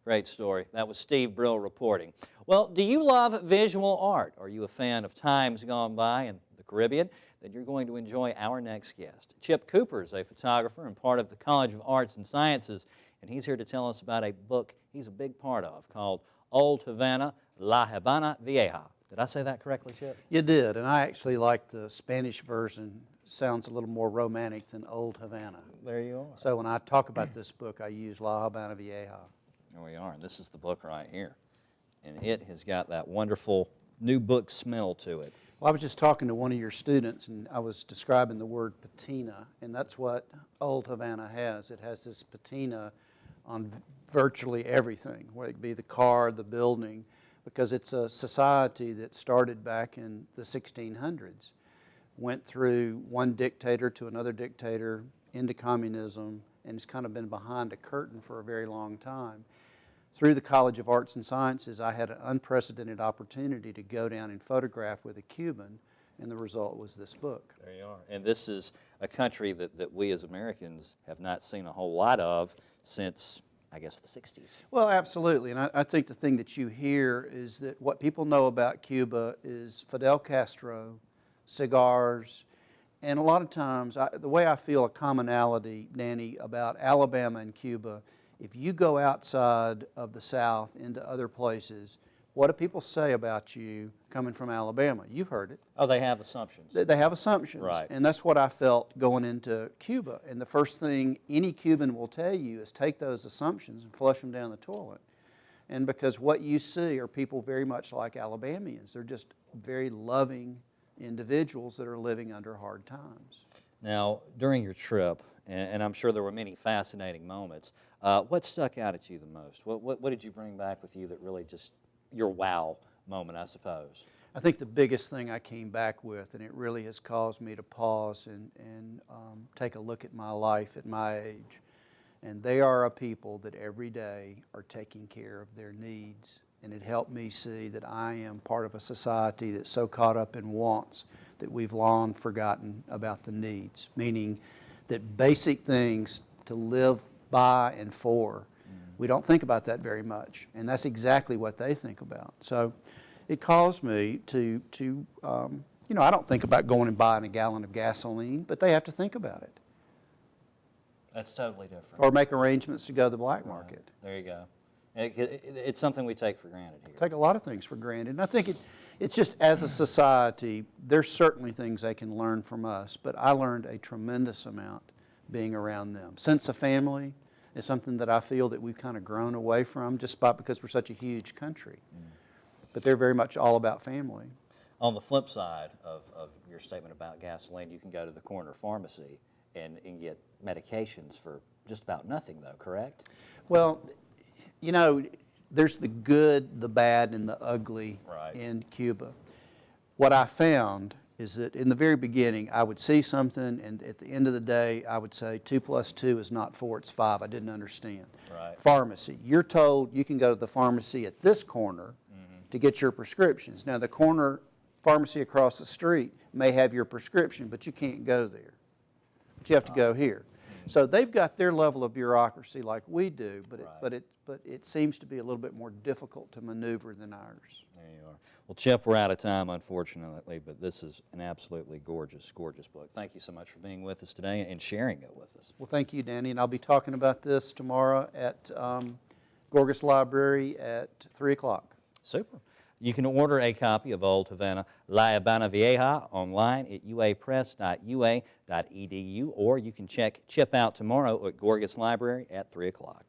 Great story. That was Steve Brill reporting. Well, do you love visual art? Are you a fan of times gone by in the Caribbean? Then you're going to enjoy our next guest. Chip Cooper is a photographer and part of the College of Arts and Sciences, and he's here to tell us about a book he's a big part of called Old Havana, La Habana Vieja. Did I say that correctly, Chip? You did, and I actually like the Spanish version. Sounds a little more romantic than Old Havana. There you are. So when I talk about this book, I use La Habana Vieja. There we are, and this is the book right here. And it has got that wonderful new book smell to it. Well, I was just talking to one of your students, and I was describing the word patina, and that's what Old Havana has. It has this patina on virtually everything, whether it be the car, the building, because it's a society that started back in the 1600s, went through one dictator to another dictator, into communism, and it's kind of been behind a curtain for a very long time. Through the College of Arts and Sciences, I had an unprecedented opportunity to go down and photograph with a Cuban, and the result was this book. There you are. And this is a country that we as Americans have not seen a whole lot of since, I guess, the 60s. Well, absolutely, and I think the thing that you hear is that what people know about Cuba is Fidel Castro, cigars, and a lot of times, the way I feel a commonality, Danny, about Alabama and Cuba, if you go outside of the South into other places, what do people say about you coming from Alabama? You've heard it. Oh, they have assumptions. They have assumptions. Right. And that's what I felt going into Cuba. And the first thing any Cuban will tell you is take those assumptions and flush them down the toilet. And because what you see are people very much like Alabamians. They're just very loving individuals that are living under hard times. Now, during your trip, and I'm sure there were many fascinating moments, what stuck out at you the most? What did you bring back with you that really just, your wow moment, I suppose? I think the biggest thing I came back with, and it really has caused me to pause and take a look at my life at my age, and they are a people that every day are taking care of their needs, and it helped me see that I am part of a society that's so caught up in wants that we've long forgotten about the needs, meaning that basic things to live by and for, we don't think about that very much, and that's exactly what they think about. So it caused me to I don't think about going and buying a gallon of gasoline, but they have to think about it. That's totally different. Or make arrangements to go to the black market. There you go. It's something we take for granted here. Take a lot of things for granted. And I think it's just as a society, there's certainly things they can learn from us, but I learned a tremendous amount being around them. Sense of family is something that I feel that we've kind of grown away from just because we're such a huge country. But they're very much all about family. On the flip side of your statement about gasoline, you can go to the corner pharmacy and get medications for just about nothing, though, correct? Well, you know, there's the good, the bad, and the ugly in Cuba. What I found is that in the very beginning, I would see something, and at the end of the day, I would say 2 + 2 is not 4, it's 5. I didn't understand. Right. Pharmacy. You're told you can go to the pharmacy at this corner to get your prescriptions. Now, the corner pharmacy across the street may have your prescription, but you can't go there. But you have to go here. So they've got their level of bureaucracy like we do, but it seems to be a little bit more difficult to maneuver than ours. There you are. Well, Chip, we're out of time, unfortunately, but this is an absolutely gorgeous, gorgeous book. Thank you so much for being with us today and sharing it with us. Well, thank you, Danny, and I'll be talking about this tomorrow at Gorgas Library at 3 o'clock. Super. You can order a copy of Old Havana, La Habana Vieja online at uapress.ua.edu, or you can check Chip out tomorrow at Gorgas Library at 3 o'clock.